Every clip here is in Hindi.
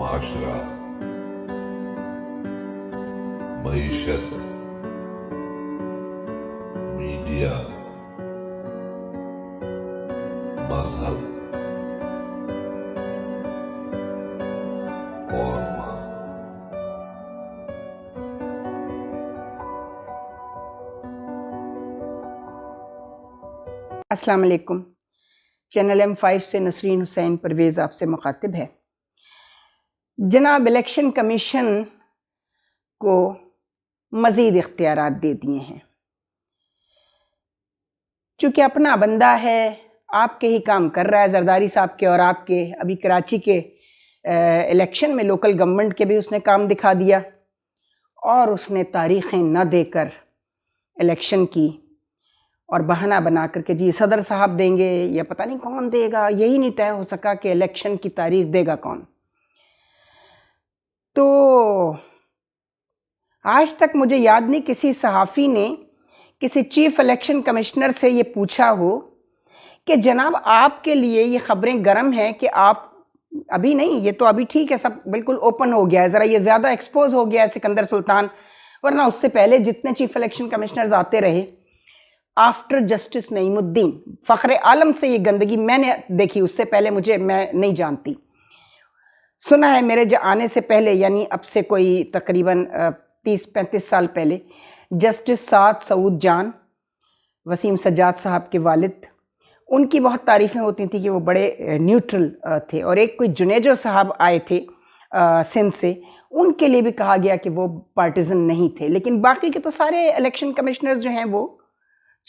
माशरा, मईशत, मीडिया, मजहब और मां। अस्सलाम वालेकुम। चैनल M5 से नसरीन हुसैन परवेज़ आपसे मुखातिब है। जनाब इलेक्शन कमीशन को मज़ीद इख्तियारात दे दिए हैं। चूँकि अपना बंदा है, आपके ही काम कर रहा है, जरदारी साहब के और आपके। अभी कराची के इलेक्शन में लोकल गवर्नमेंट के भी उसने काम दिखा दिया और उसने तारीखें न देकर इलेक्शन की और बहाना बना करके जी सदर साहब देंगे या पता नहीं कौन देगा, यही नहीं तय हो सका कि इलेक्शन की तारीख देगा कौन। तो आज तक मुझे याद नहीं किसी सहाफ़ी ने किसी चीफ इलेक्शन कमिश्नर से ये पूछा हो कि जनाब आपके लिए ये ख़बरें गर्म हैं कि आप अभी नहीं, ये तो अभी ठीक है, सब बिल्कुल ओपन हो गया है, ज़रा ये ज़्यादा एक्सपोज हो गया है सिकंदर सुल्तान, वरना उससे पहले जितने चीफ इलेक्शन कमिश्नर्स आते रहे आफ्टर जस्टिस नईमुद्दीन, फ़ख्र आलम से ये गंदगी मैंने देखी, उससे पहले मैं नहीं जानती। सुना है मेरे आने से पहले, यानी अब से कोई तकरीबन 30-35 साल पहले, जस्टिस साद सऊद जान, वसीम सज्जाद साहब के वालिद, उनकी बहुत तारीफ़ें होती थी कि वो बड़े न्यूट्रल थे। और एक कोई जुनेजो साहब आए थे सिंध से, उनके लिए भी कहा गया कि वो पार्टिजन नहीं थे। लेकिन बाकी के तो सारे इलेक्शन कमिश्नर्स जो हैं, वो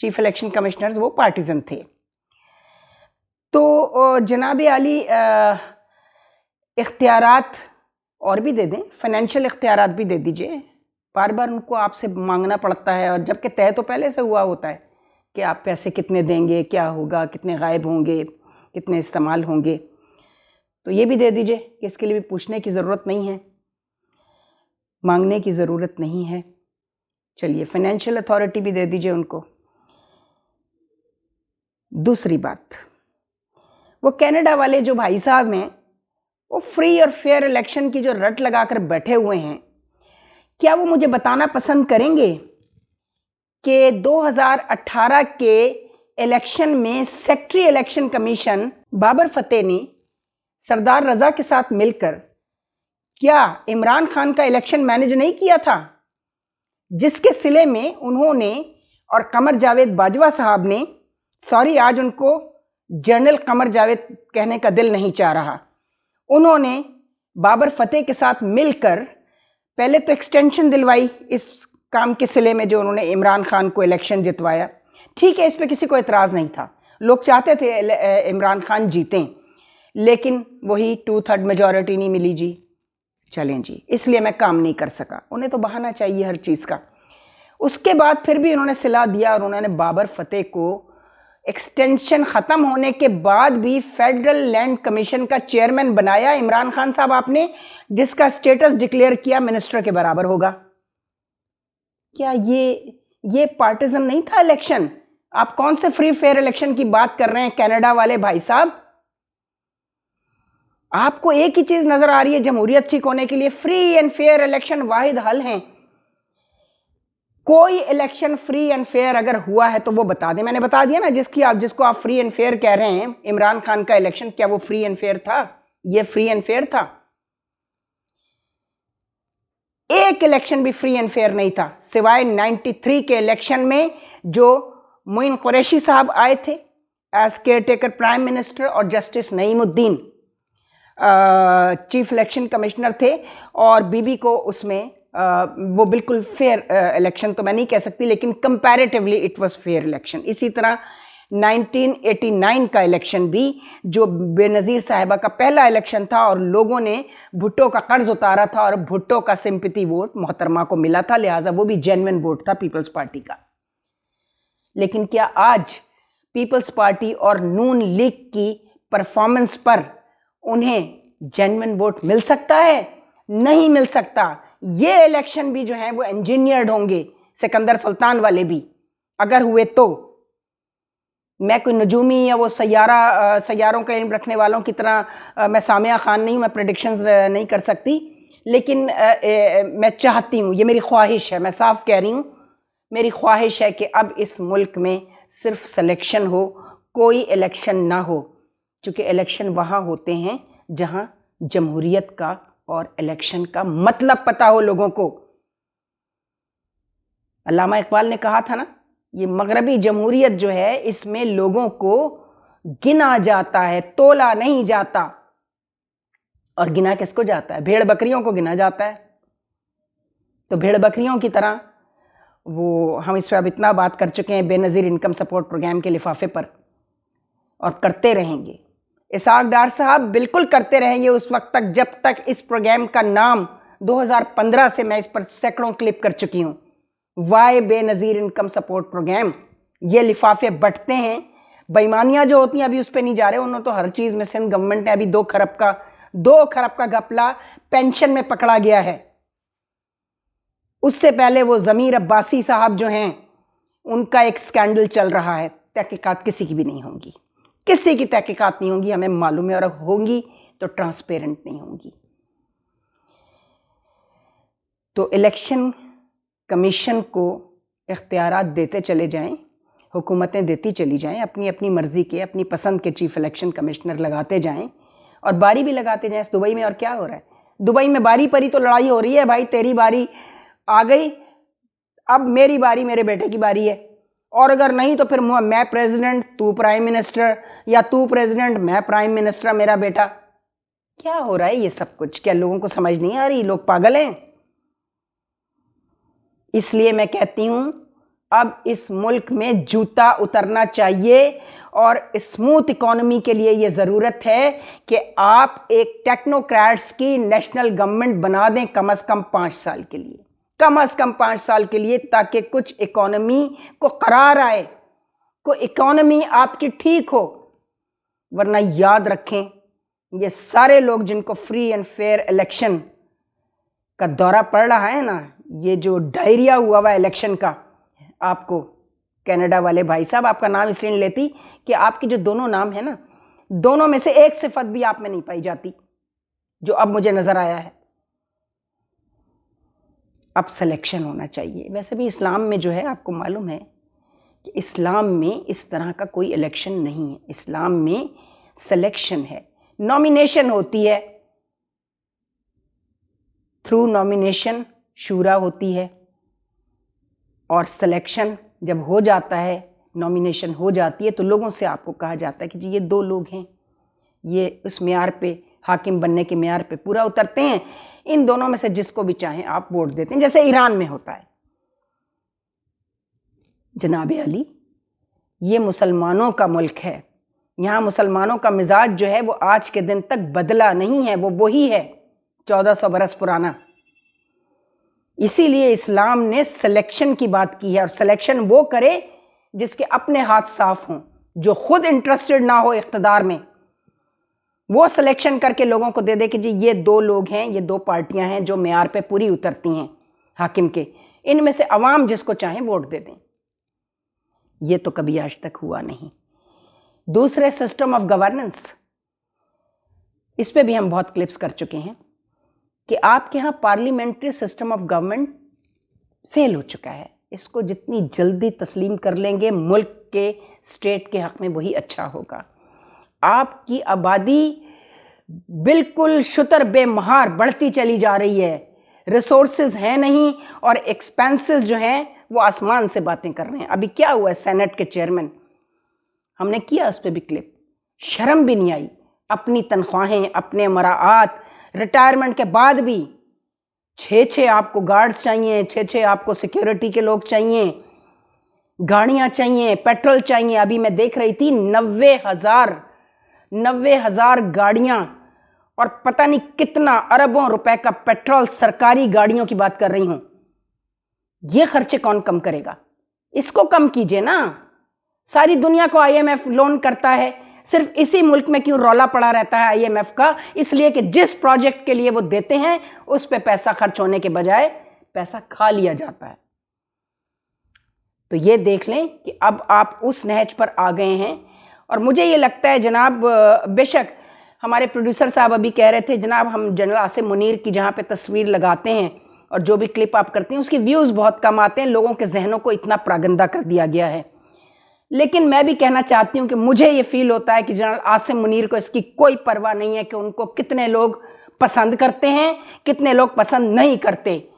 चीफ इलेक्शन कमिश्नर्स, वो पार्टिजन थे। तो जनाब आली इख्तियारात और भी दे दें, फाइनेंशियल इख्तियारात भी दे दीजिए। बार बार उनको आपसे मांगना पड़ता है, और जबकि तय तो पहले से हुआ होता है कि आप पैसे कितने देंगे, क्या होगा, कितने गायब होंगे, कितने इस्तेमाल होंगे। तो ये भी दे दीजिए कि इसके लिए भी पूछने की ज़रूरत नहीं है, मांगने की ज़रूरत नहीं है। चलिए, फाइनेंशियल अथॉरिटी भी दे दीजिए उनको। दूसरी बात, वो कनाडा वाले जो भाई साहब हैं, वो फ्री और फेयर इलेक्शन की जो रट लगाकर बैठे हुए हैं, क्या वो मुझे बताना पसंद करेंगे कि 2018 के इलेक्शन में सेक्रेटरी इलेक्शन कमीशन बाबर फतेह ने सरदार रज़ा के साथ मिलकर क्या इमरान खान का इलेक्शन मैनेज नहीं किया था, जिसके सिले में उन्होंने और कमर जावेद बाजवा साहब ने, सॉरी आज उनको जनरल कमर जावेद कहने का दिल नहीं चाह रहा, उन्होंने बाबर फतेह के साथ मिलकर पहले तो एक्सटेंशन दिलवाई इस काम के सिले में जो उन्होंने इमरान खान को इलेक्शन जितवाया। ठीक है, इस पे किसी को एतराज़ नहीं था, लोग चाहते थे इमरान खान जीतें, लेकिन वही 2/3 मेजॉरिटी नहीं मिली जी, चलें जी, इसलिए मैं काम नहीं कर सका। उन्हें तो बहाना चाहिए हर चीज़ का। उसके बाद फिर भी उन्होंने सिला दिया और उन्होंने बाबर फतेह को एक्सटेंशन ख़त्म होने के बाद भी फेडरल लैंड कमीशन का चेयरमैन बनाया इमरान खान साहब आपने, जिसका स्टेटस डिक्लेयर किया मिनिस्टर के बराबर होगा। क्या ये पार्टिजन नहीं था इलेक्शन? आप कौन से फ्री फेयर इलेक्शन की बात कर रहे हैं कनाडा वाले भाई साहब? आपको एक ही चीज नजर आ रही है जमहूरियत ठीक होने के लिए, फ्री एंड फेयर इलेक्शन वाहिद हल हैं। कोई इलेक्शन फ्री एंड फेयर अगर हुआ है तो वो बता दें। मैंने बता दिया ना, जिसको आप फ्री एंड फेयर कह रहे हैं, इमरान खान का इलेक्शन, क्या वो फ्री एंड फेयर था? ये फ्री एंड फेयर था? एक इलेक्शन भी फ्री एंड फेयर नहीं था, सिवाय 93 के इलेक्शन में जो मोइन कुरैशी साहब आए थे as caretaker prime minister, और justice Naimuddin chief election commissioner थे, और बीबी को उसमें वो बिल्कुल फेयर इलेक्शन तो मैं नहीं कह सकती, लेकिन comparatively it was fair election. इसी तरह 1989 का इलेक्शन भी, जो बेनज़ीर साहिबा का पहला इलेक्शन था और लोगों ने भुट्टो का कर्ज उतारा था और भुट्टो का सिंपैथी वोट मोहतरमा को मिला था, लिहाजा वो भी जेन्युइन वोट था पीपल्स पार्टी का। लेकिन क्या आज पीपल्स पार्टी और नून लीग की परफॉर्मेंस पर उन्हें जेन्युइन वोट मिल सकता है? नहीं मिल सकता। ये इलेक्शन भी जो है वो इंजीनियर्ड होंगे, सिकंदर सुल्तान वाले भी, अगर हुए तो। मैं कोई नजूमी या वो सैयारों का इल्म रखने वालों की तरह मैं सामिया खान नहीं हूँ, मैं प्रेडिक्शंस नहीं कर सकती, लेकिन मैं चाहती हूँ, ये मेरी ख्वाहिश है, मैं साफ कह रही हूँ, मेरी ख्वाहिश है कि अब इस मुल्क में सिर्फ सिलेक्शन हो, कोई इलेक्शन ना हो, क्योंकि इलेक्शन वहाँ होते हैं जहाँ जमहूरियत का और इलेक्शन का मतलब पता हो लोगों को। अल्लामा इकबाल ने कहा था ना, ये मगरबी जमहूरियत जो है इसमें लोगों को गिना जाता है, तोला नहीं जाता। और गिना किसको जाता है? भेड़ बकरियों को गिना जाता है। तो भेड़ बकरियों की तरह वो हम इस पर अब इतना बात कर चुके हैं बेनज़ीर इनकम सपोर्ट प्रोग्राम के लिफाफे पर, और करते रहेंगे। इसाक डार साहब बिल्कुल करते रहेंगे उस वक्त तक जब तक इस प्रोग्राम का नाम 2015 से मैं इस पर सैकड़ों क्लिप कर चुकी हूँ, वाई बेनज़ीर इनकम सपोर्ट प्रोग्राम। ये लिफाफे बंटते हैं, बेईमानियाँ जो होती हैं अभी उस पर नहीं जा रहे, उन्होंने तो हर चीज़ में सिंध गवर्नमेंट ने अभी 2 खरब का घपला पेंशन में पकड़ा गया है। उससे पहले वो ज़मीर अब्बासी साहब जो हैं उनका एक स्कैंडल चल रहा है। तहकीकात किसी की भी नहीं होंगी, किसी की तहकीकात नहीं होंगी, हमें मालूम है, और होंगी तो ट्रांसपेरेंट नहीं होंगी। तो इलेक्शन कमीशन को इख्तियारात देते चले जाएं, हुकूमतें देती चली जाएं, अपनी अपनी मर्ज़ी के अपनी पसंद के चीफ इलेक्शन कमिश्नर लगाते जाएं और बारी भी लगाते जाएं। दुबई में और क्या हो रहा है? दुबई में बारी परी तो लड़ाई हो रही है, भाई तेरी बारी आ गई, अब मेरी बारी, मेरे बेटे की बारी है, और अगर नहीं तो फिर मैं प्रेसिडेंट तू प्राइम मिनिस्टर, या तू प्रेसिडेंट मैं प्राइम मिनिस्टर, मेरा बेटा। क्या हो रहा है ये सब कुछ? क्या लोगों को समझ नहीं आ रही? लोग पागल हैं। इसलिए मैं कहती हूं अब इस मुल्क में जूता उतरना चाहिए, और स्मूथ इकोनॉमी के लिए ये ज़रूरत है कि आप एक टेक्नोक्रेट्स की नेशनल गवर्नमेंट बना दें, कम से कम 5 साल के लिए, कम से कम 5 साल के लिए, ताकि कुछ इकोनॉमी को करार आए, को इकोनॉमी आपकी ठीक हो। वरना याद रखें, ये सारे लोग जिनको फ्री एंड फेयर इलेक्शन का दौरा पड़ रहा है ना, ये जो डायरिया हुआ इलेक्शन का, आपको कनाडा वाले भाई साहब, आपका नाम इसलिए नहीं लेती कि आपके जो दोनों नाम है ना, दोनों में से एक सिफत भी आप में नहीं पाई जाती, जो अब मुझे नजर आया है। अब सिलेक्शन होना चाहिए। वैसे भी इस्लाम में जो है, आपको मालूम है कि इस्लाम में इस तरह का कोई इलेक्शन नहीं है। इस्लाम में सिलेक्शन है, नॉमिनेशन होती है, थ्रू नॉमिनेशन शूरा होती है, और सिलेक्शन जब हो जाता है, नॉमिनेशन हो जाती है, तो लोगों से आपको कहा जाता है कि जी ये 2 लोग हैं, ये उस मेयार पे, हाकिम बनने के मेयार पे पूरा उतरते हैं, इन दोनों में से जिसको भी चाहें आप वोट देते हैं, जैसे ईरान में होता है। जनाब अली, ये मुसलमानों का मुल्क है, यहाँ मुसलमानों का मिजाज जो है वो आज के दिन तक बदला नहीं है, वो वही है 1400 बरस पुराना। इसीलिए इस्लाम ने सिलेक्शन की बात की है, और सिलेक्शन वो करे जिसके अपने हाथ साफ हों, जो खुद इंटरेस्टेड ना हो इख्तिदार में, वो सिलेक्शन करके लोगों को दे दे कि जी ये 2 लोग हैं, ये 2 पार्टियां हैं जो मेयार पे पूरी उतरती हैं हाकिम के, इनमें से अवाम जिसको चाहें वोट दे दें। ये तो कभी आज तक हुआ नहीं। दूसरे, सिस्टम ऑफ गवर्नेंस, इस पे भी हम बहुत क्लिप्स कर चुके हैं कि आपके यहाँ parliamentary system of government fail हो चुका है। इसको जितनी जल्दी तस्लीम कर लेंगे मुल्क के, स्टेट के हक़ में, वही अच्छा होगा। आपकी आबादी बिल्कुल शुतर बेमहार बढ़ती चली जा रही है, रिसोर्सेज हैं नहीं, और एक्सपेंसेस जो हैं वो आसमान से बातें कर रहे हैं। अभी क्या हुआ है, सेनेट के चेयरमैन, हमने किया उस पर भी क्लिप, शर्म भी नहीं आई, अपनी तनख्वाहें, अपने मराआत, रिटायरमेंट के बाद भी 6 आपको गार्ड्स चाहिए, 6 आपको सिक्योरिटी के लोग चाहिए, गाड़ियां चाहिए, पेट्रोल चाहिए। अभी मैं देख रही थी 90,000 गाड़ियां, और पता नहीं कितना अरबों रुपए का पेट्रोल, सरकारी गाड़ियों की बात कर रही हूं। ये खर्चे कौन कम करेगा? इसको कम कीजिए ना। सारी दुनिया को IMF लोन करता है, सिर्फ इसी मुल्क में क्यों रौला पड़ा रहता है IMF का? इसलिए कि जिस प्रोजेक्ट के लिए वो देते हैं उस पे पैसा खर्च होने के बजाय पैसा खा लिया जाता है। तो ये देख लें कि अब आप उस नहज पर आ गए हैं। और मुझे ये लगता है जनाब, बेशक हमारे प्रोड्यूसर साहब अभी कह रहे थे जनाब, हम जनरल आसिम मुनीर की जहाँ पे तस्वीर लगाते हैं और जो भी क्लिप आप करते हैं उसकी व्यूज़ बहुत कम आते हैं, लोगों के जहनों को इतना प्रागंदा कर दिया गया है। लेकिन मैं भी कहना चाहती हूँ कि मुझे ये फील होता है कि जनरल आसिम मुनीर को इसकी कोई परवाह नहीं है कि उनको कितने लोग पसंद करते हैं, कितने लोग पसंद नहीं करते।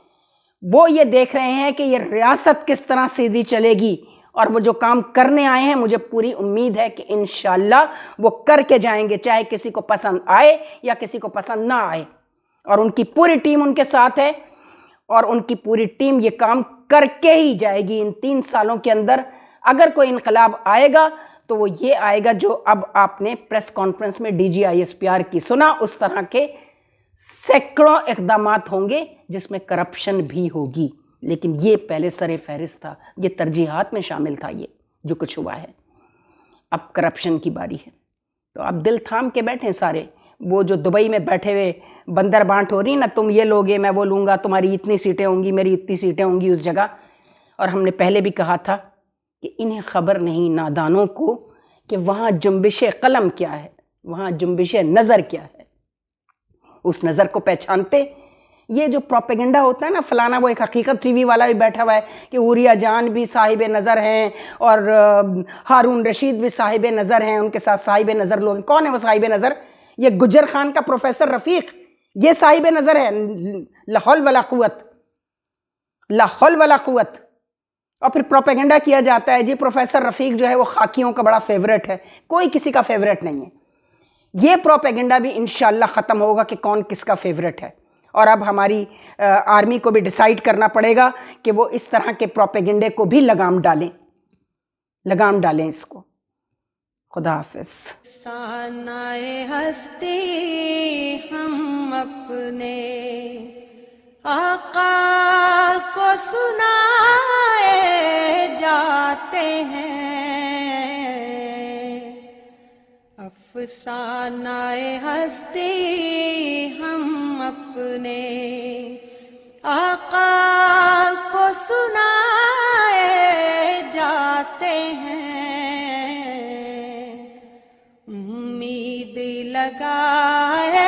वो ये देख रहे हैं कि ये रियासत किस तरह सीधी चलेगी, और वो जो काम करने आए हैं मुझे पूरी उम्मीद है कि इंशाल्लाह वो करके जाएंगे, चाहे किसी को पसंद आए या किसी को पसंद ना आए। और उनकी पूरी टीम उनके साथ है और उनकी पूरी टीम ये काम करके ही जाएगी। इन 3 सालों के अंदर अगर कोई इनकलाब आएगा तो वो ये आएगा जो अब आपने प्रेस कॉन्फ्रेंस में DGISPR की सुना, उस तरह के सैकड़ों इक़दामात होंगे जिसमें करप्शन भी होगी। लेकिन ये पहले सरे फहरिस्त था, ये तरजीहात में शामिल था, ये जो कुछ हुआ है। अब करप्शन की बारी है, तो आप दिल थाम के बैठे सारे। वो जो दुबई में बैठे हुए बंदर बांट हो रही ना, तुम ये लोगे मैं वो लूँगा, तुम्हारी इतनी सीटें होंगी, मेरी इतनी सीटें होंगी उस जगह। और हमने पहले भी कहा था कि इन्हें ख़बर नहीं, नादानों को, कि वहाँ जुम्बिश कलम क्या है, वहाँ जुम्बिश नज़र क्या है। उस नज़र को पहचानते। ये जो प्रोपेगेंडा होता है ना, फलाना, वो एक हकीकत टीवी वाला भी बैठा हुआ है कि उरिया जान भी साहिब नज़र हैं और हारून रशीद भी साहिब नज़र हैं, उनके साथ साहिब नज़र लोग। कौन है वो साहिब नज़र? ये गुज्जर खान का प्रोफेसर रफ़ीक, ये साहिब नज़र है। लाहौल वाला क़ुव्वत, लाहौल वाला क़ुव्वत। और फिर प्रोपेगेंडा किया जाता है जी प्रोफेसर रफ़ीक जो है वो खाकियों का बड़ा फेवरेट है। कोई किसी का फेवरेट नहीं है। ये प्रोपेगेंडा भी इंशाल्लाह ख़त्म होगा कि कौन किसका फेवरेट है। और अब हमारी आर्मी को भी डिसाइड करना पड़ेगा कि वो इस तरह के प्रोपेगेंडे को भी लगाम डालें, लगाम डालें इसको। खुदा हाफिज़। सानाए हस्ती हम अपने आका को सुनाए जाते हैं, अफसानाए हस्ती हम अपने आका को सुनाए जाते हैं। उम्मीद लगाए